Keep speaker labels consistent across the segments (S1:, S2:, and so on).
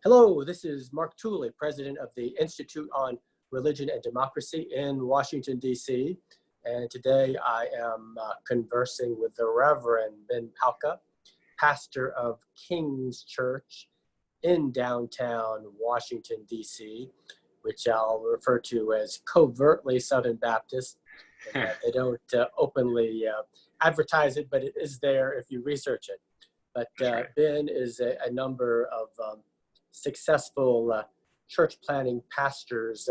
S1: Hello, this is Mark Tooley, president of the Institute on Religion and Democracy in Washington, D.C. And today I am conversing with the Reverend Ben Palka, pastor of King's Church in downtown Washington, D.C., which I'll refer to as covertly Southern Baptist. They don't openly advertise it, but it is there if you research it. But Ben is a number of successful church planting pastors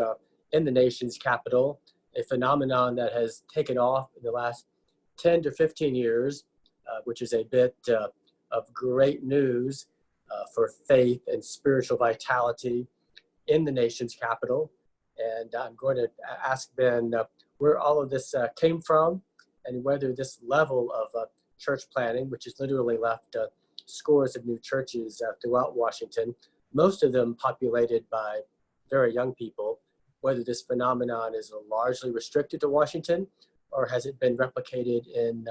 S1: in the nation's capital, a phenomenon that has taken off in the last 10 to 15 years, which is a bit of great news for faith and spiritual vitality in the nation's capital. And I'm going to ask Ben where all of this came from and whether this level of church planting, which has literally left scores of new churches throughout Washington, most of them populated by very young people, whether this phenomenon is largely restricted to Washington or has it been replicated in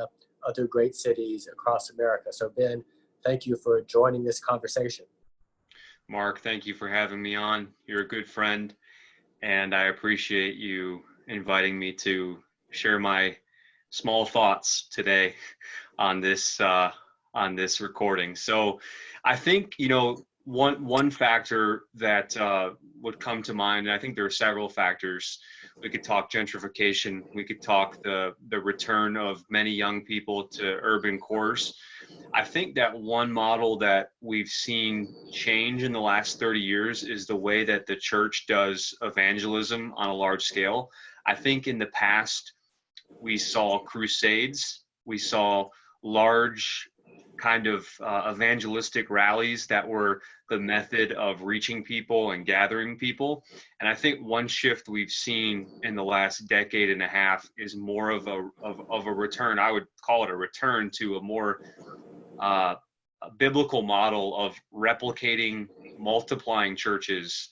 S1: other great cities across America. So Ben, thank you for joining this conversation.
S2: Mark, thank you for having me on. You're a good friend, and I appreciate you inviting me to share my small thoughts today on this recording. So I think, one factor that would come to mind, and I think there are several factors. We could talk gentrification. We could talk the return of many young people to urban cores. I think that one model that we've seen change in the last 30 years is the way that the church does evangelism on a large scale. I think in the past, we saw crusades. We saw large kind of evangelistic rallies that were the method of reaching people and gathering people. And I think one shift we've seen in the last decade and a half is more of a return. I would call it a return to a more a biblical model of replicating, multiplying churches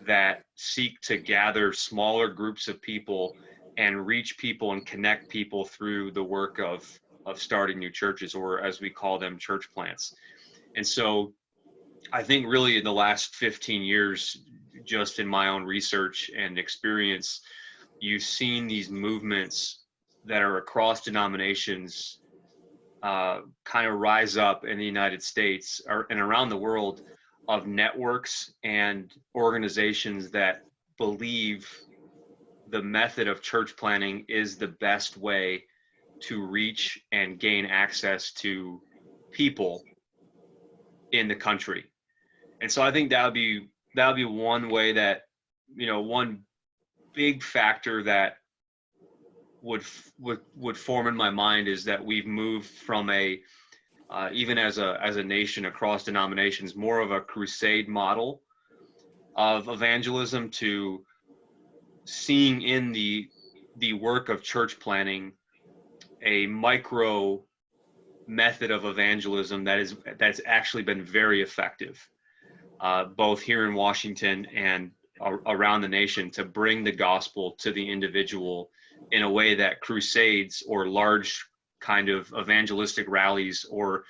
S2: that seek to gather smaller groups of people and reach people and connect people through the work of starting new churches, or as we call them, church plants. And so I think really in the last 15 years, just in my own research and experience, you've seen these movements that are across denominations kind of rise up in the United States and around the world of networks and organizations that believe the method of church planting is the best way to reach and gain access to people in the country. And so I think that would be one way that, one big factor that would form in my mind is that we've moved from even as a nation across denominations, more of a crusade model of evangelism to seeing in the work of church planting a micro method of evangelism that's actually been very effective, both here in Washington and around the nation, to bring the gospel to the individual in a way that crusades or large kind of evangelistic rallies or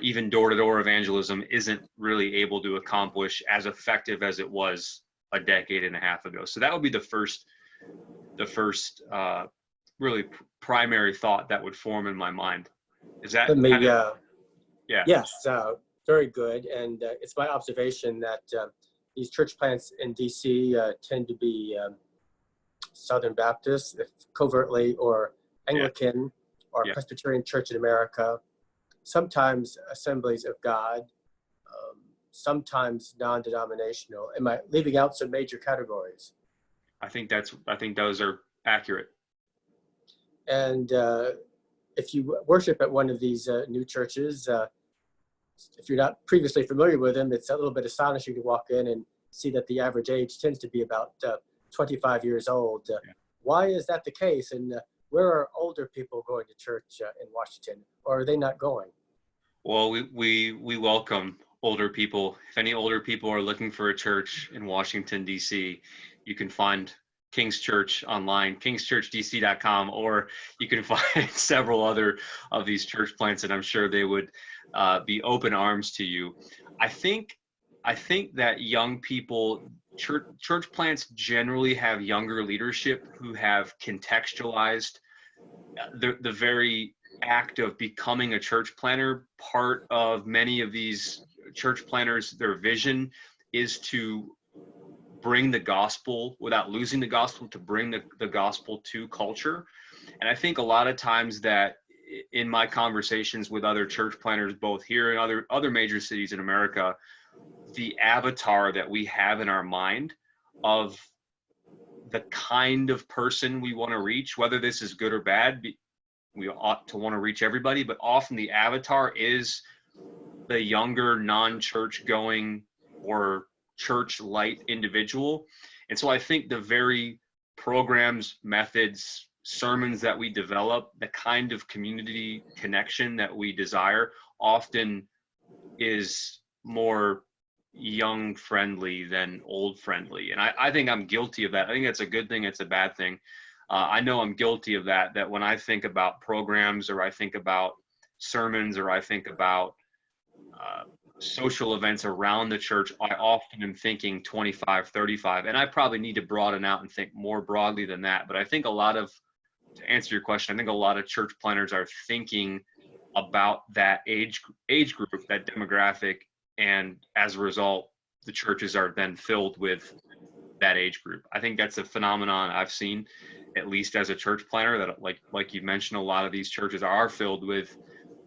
S2: even door-to-door evangelism isn't really able to accomplish as effective as it was a decade and a half ago. So that would be the first really primary thought that would form in my mind. Is that
S1: yeah? Yes, very good. And it's my observation that these church plants in DC tend to be Southern Baptist, covertly, or Anglican, or Presbyterian Church in America, sometimes Assemblies of God, sometimes non-denominational. Am I leaving out some major categories?
S2: I think those are accurate.
S1: And if you worship at one of these new churches, if you're not previously familiar with them, it's a little bit astonishing to walk in and see that the average age tends to be about 25 years old. Why is that the case? And where are older people going to church in Washington, or are they not going?
S2: Well, we welcome older people. If any older people are looking for a church in Washington, D.C., you can find King's Church online, kingschurchdc.com, or you can find several other of these church plants, and I'm sure they would be open arms to you. I think I think that young people, church plants generally have younger leadership who have contextualized the very act of becoming a church planter. Part of many of these church planters, their vision is to bring the gospel without losing the gospel, to bring the gospel to culture. And I think a lot of times that in my conversations with other church planters, both here and other major cities in America, the avatar that we have in our mind of the kind of person we want to reach, whether this is good or bad, we ought to want to reach everybody, but often the avatar is the younger, non-church going or church light individual. And so I think the very programs, methods, sermons that we develop, the kind of community connection that we desire often is more young friendly than old friendly. And I think I'm guilty of that. I think that's a good thing. It's a bad thing. I know I'm guilty of that when I think about programs, or I think about sermons, or I think about social events around the church, I often am thinking 25, 35, and I probably need to broaden out and think more broadly than that. But I think to answer your question, I think a lot of church planners are thinking about that age group, that demographic, and as a result, the churches are then filled with that age group. I think that's a phenomenon I've seen, at least as a church planner, that like you mentioned, a lot of these churches are filled with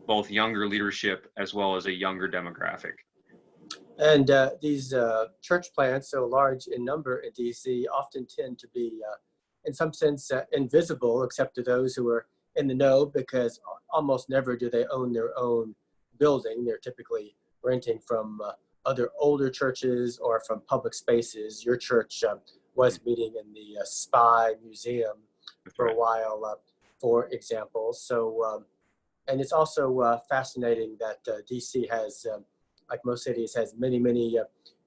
S2: both younger leadership as well as a younger demographic.
S1: And these church plants, so large in number in DC, often tend to be, in some sense, invisible, except to those who are in the know, because almost never do they own their own building. They're typically renting from other older churches or from public spaces. Your church was meeting in the Spy Museum for a while, for example. So, and it's also fascinating that DC has, like most cities, has many, many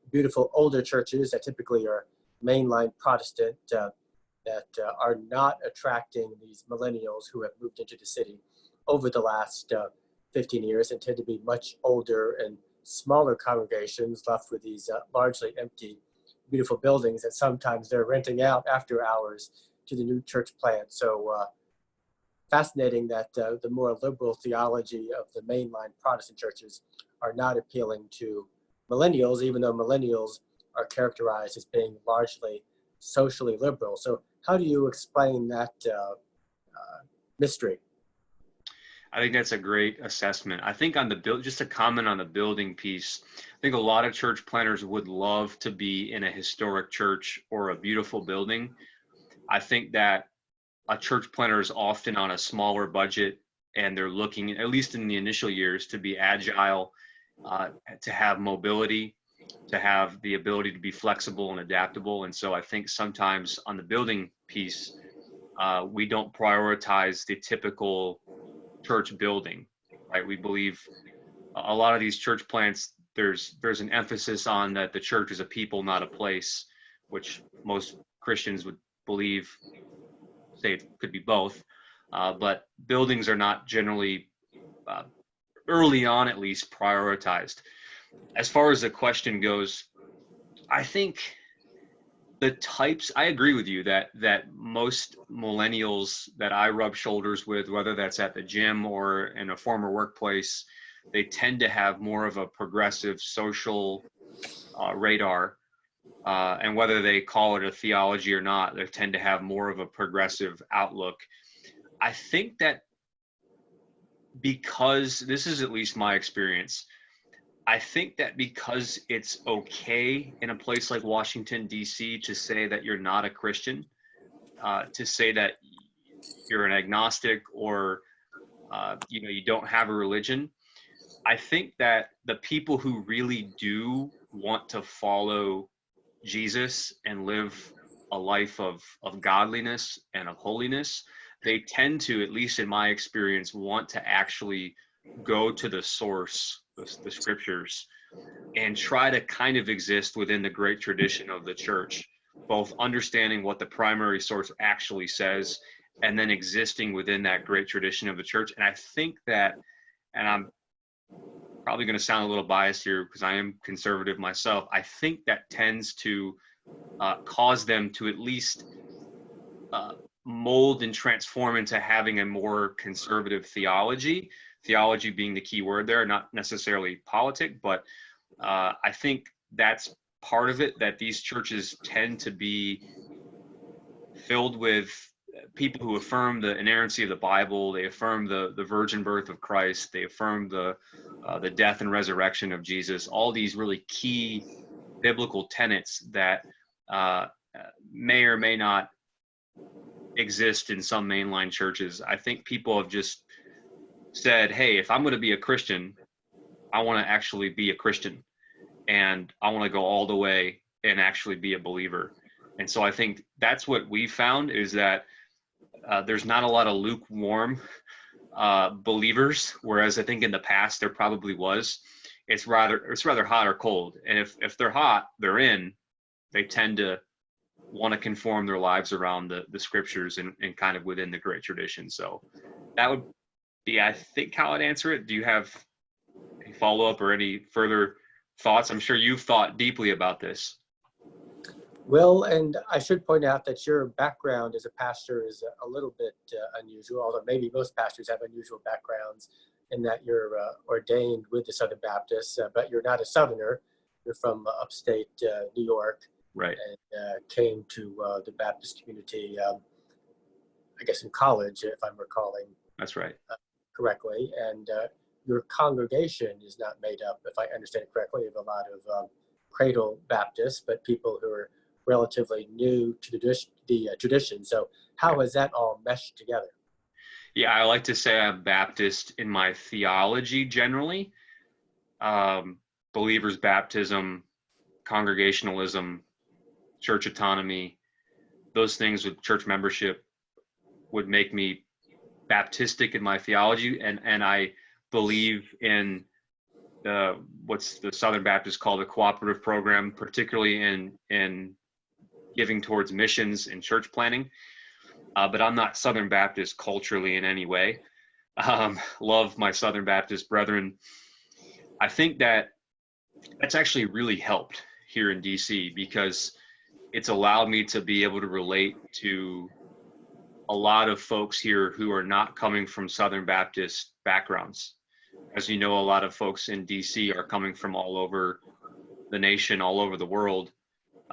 S1: beautiful older churches that typically are mainline Protestant, that are not attracting these millennials who have moved into the city over the last 15 years, and tend to be much older and smaller congregations left with these largely empty, beautiful buildings that sometimes they're renting out after hours to the new church plant. So fascinating that the more liberal theology of the mainline Protestant churches are not appealing to millennials, even though millennials are characterized as being largely socially liberal. So how do you explain that mystery?
S2: I think that's a great assessment. I think on the just to comment on the building piece, I think a lot of church planners would love to be in a historic church or a beautiful building. I think that a church planner is often on a smaller budget, and they're looking, at least in the initial years, to be agile, to have mobility, to have the ability to be flexible and adaptable. And so I think sometimes on the building piece, we don't prioritize the typical church building, right? We believe a lot of these church plants, there's an emphasis on that the church is a people, not a place, which most Christians would believe, say it could be both, but buildings are not generally, early on at least, prioritized. As far as the question goes, I think I agree with you that most millennials that I rub shoulders with, whether that's at the gym or in a former workplace, they tend to have more of a progressive social radar. And whether they call it a theology or not, they tend to have more of a progressive outlook. I think that because, this is at least my experience, I think that because it's okay in a place like Washington, D.C. to say that you're not a Christian, to say that you're an agnostic, or you don't have a religion, I think that the people who really do want to follow Jesus and live a life of godliness and of holiness, they tend to, at least in my experience, want to actually go to the source, the scriptures, and try to kind of exist within the great tradition of the church, both understanding what the primary source actually says and then existing within that great tradition of the church. And I think that, and I'm probably going to sound a little biased here because I am conservative myself. I think that tends to cause them to at least mold and transform into having a more conservative theology. Theology being the key word there, not necessarily politic, but I think that's part of it, that these churches tend to be filled with people who affirm the inerrancy of the Bible. They affirm the virgin birth of Christ. They affirm the death and resurrection of Jesus. All these really key biblical tenets that may or may not exist in some mainline churches. I think people have just said, hey, if I'm going to be a Christian, I want to actually be a Christian, and I want to go all the way and actually be a believer. And so I think that's what we found, is that there's not a lot of lukewarm believers, whereas I think in the past there probably was. It's rather hot or cold, and if they're hot, they're in. They tend to want to conform their lives around the scriptures and kind of within the great tradition. So that would be, I think, how I'd answer it. Do you have any follow-up or any further thoughts? I'm sure you've thought deeply about this.
S1: Well, and I should point out that your background as a pastor is a little bit unusual, although maybe most pastors have unusual backgrounds in that you're ordained with the Southern Baptists, but you're not a Southerner. You're from upstate New York.
S2: Right.
S1: And came to the Baptist community, I guess in college, if I'm recalling.
S2: That's right.
S1: Correctly. And your congregation is not made up, if I understand it correctly, of a lot of cradle Baptists, but people who are relatively new to the tradition. So how has that all meshed together?
S2: Yeah, I like to say I'm Baptist in my theology generally. Believers' baptism, congregationalism, church autonomy, those things with church membership would make me Baptistic in my theology. And I believe in what's the Southern Baptists call the cooperative program, particularly in giving towards missions and church planning. But I'm not Southern Baptist culturally in any way. Love my Southern Baptist brethren. I think that's actually really helped here in DC, because it's allowed me to be able to relate to a lot of folks here who are not coming from Southern Baptist backgrounds. As you know, a lot of folks in DC are coming from all over the nation, all over the world,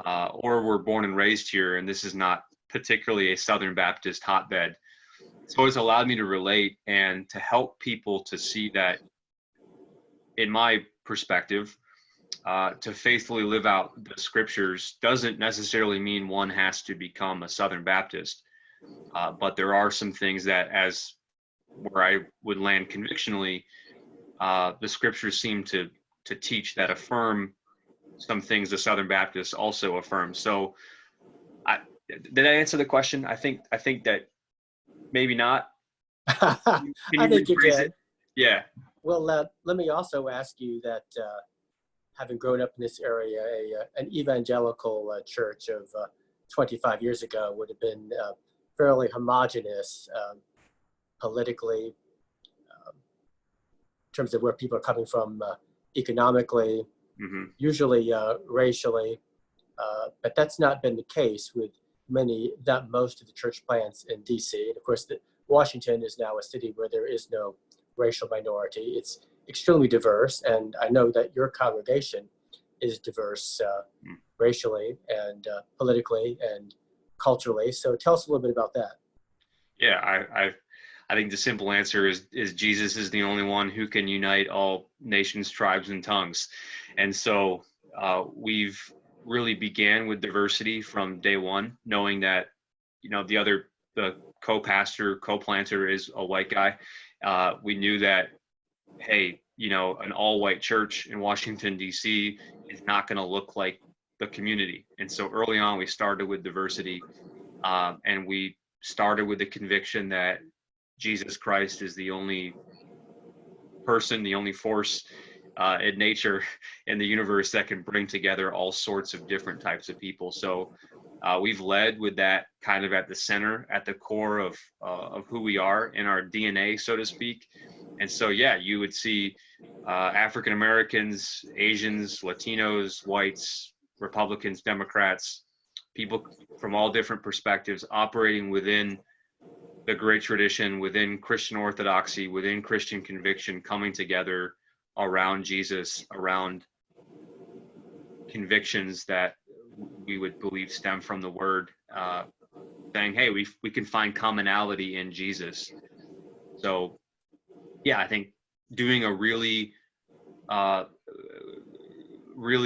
S2: or were born and raised here, and this is not particularly a Southern Baptist hotbed. So it's allowed me to relate and to help people to see that, in my perspective, to faithfully live out the scriptures doesn't necessarily mean one has to become a Southern Baptist. But there are some things that, as where I would land convictionally, the scriptures seem to teach that affirm some things the Southern Baptists also affirm. So did I answer the question? I think that maybe not. Can you
S1: I think you
S2: rephrase
S1: did.
S2: it? Yeah.
S1: Well, let me also ask you that having grown up in this area, an evangelical church of 25 years ago would have been fairly homogenous politically, in terms of where people are coming from economically, usually racially, but that's not been the case with most of the church plants in DC. And of course, Washington is now a city where there is no racial minority. It's extremely diverse, and I know that your congregation is diverse racially and politically and culturally. So tell us a little bit about that.
S2: Yeah, I think the simple answer is Jesus is the only one who can unite all nations, tribes, and tongues. And so we've really began with diversity from day one, knowing that, the co-pastor, co-planter is a white guy. We knew that, hey, an all-white church in Washington, D.C. is not going to look like the community. And so early on, we started with diversity, and we started with the conviction that Jesus Christ is the only person, the only force in nature, in the universe, that can bring together all sorts of different types of people. So we've led with that kind of at the center, at the core of who we are in our DNA, so to speak. And so, yeah, you would see African Americans, Asians, Latinos, whites, Republicans, Democrats, people from all different perspectives operating within the great tradition, within Christian orthodoxy, within Christian conviction, coming together around Jesus, around convictions that we would believe stem from the Word, saying, hey, we can find commonality in Jesus. So, yeah, I think doing a really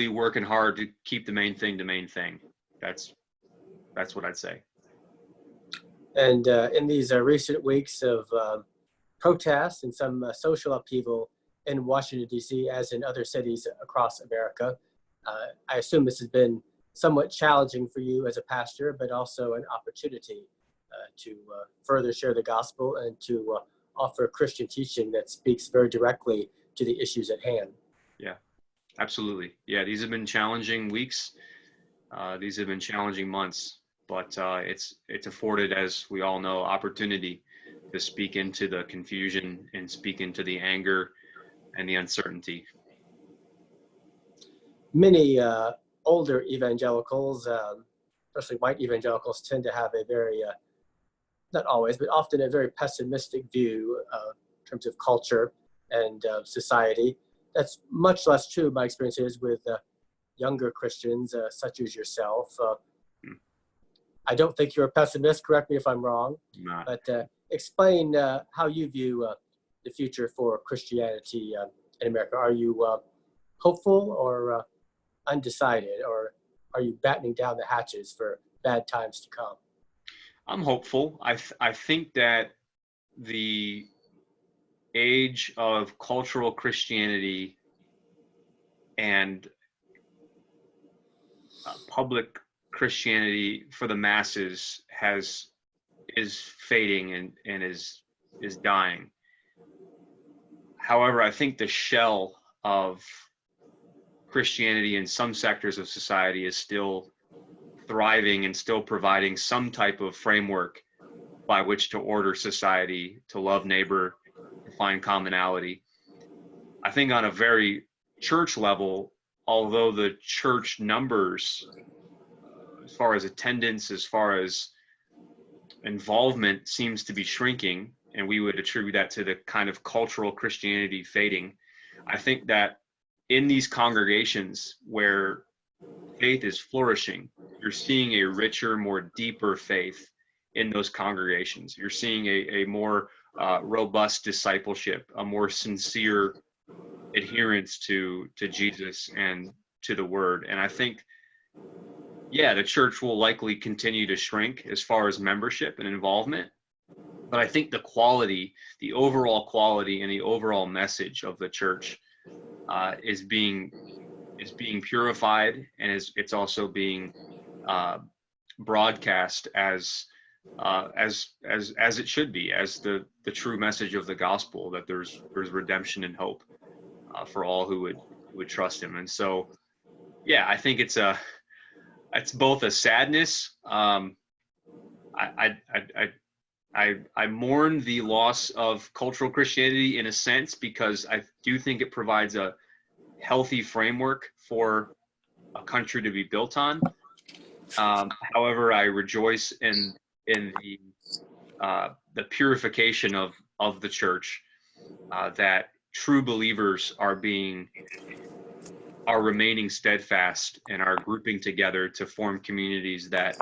S2: working hard to keep the main thing the main thing. That's what I'd say.
S1: And in these recent weeks of protests and some social upheaval in Washington, D.C., as in other cities across America, I assume this has been somewhat challenging for you as a pastor, but also an opportunity to further share the gospel and to offer Christian teaching that speaks very directly to the issues at hand.
S2: Yeah, absolutely. Yeah, these have been challenging weeks. These have been challenging months, but it's afforded, as we all know, opportunity to speak into the confusion and speak into the anger and the uncertainty.
S1: Many older evangelicals, especially white evangelicals, tend to have a very, not always, but often a very pessimistic view in terms of culture and society. That's much less true, my experience is, with younger Christians such as yourself. I don't think you're a pessimist, correct me if I'm wrong, but explain how you view the future for Christianity in America. Are you hopeful or undecided, or are you battening down the hatches for bad times to come?
S2: I'm hopeful. I think that the age of cultural Christianity and public Christianity for the masses is fading and is dying. However, I think the shell of Christianity in some sectors of society is still thriving and still providing some type of framework by which to order society, to love neighbor, to find commonality. I think on a very church level, although the church numbers, as far as attendance, as far as involvement, seems to be shrinking, and we would attribute that to the kind of cultural Christianity fading, I think that in these congregations where faith is flourishing, you're seeing a richer, more deeper faith in those congregations. You're seeing a more robust discipleship, a more sincere adherence to Jesus and to the Word. And I think, yeah, the church will likely continue to shrink as far as membership and involvement. But I think the quality, the overall quality and the overall message of the church is being purified, and it's also being broadcast as it should be, as the true message of the gospel, that there's redemption and hope for all who would trust him. And so, yeah, I think it's both a sadness. I mourn the loss of cultural Christianity in a sense, because I do think it provides a healthy framework for a country to be built on. However, I rejoice in the purification of the church, that true believers are remaining steadfast and are grouping together to form communities that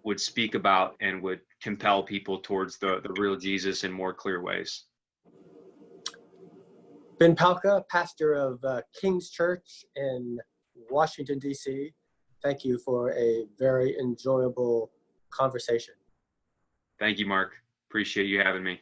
S2: would speak about and would compel people towards the real Jesus in more clear ways.
S1: Ben Palka, pastor of King's Church in Washington, D.C., thank you for a very enjoyable conversation.
S2: Thank you, Mark. Appreciate you having me.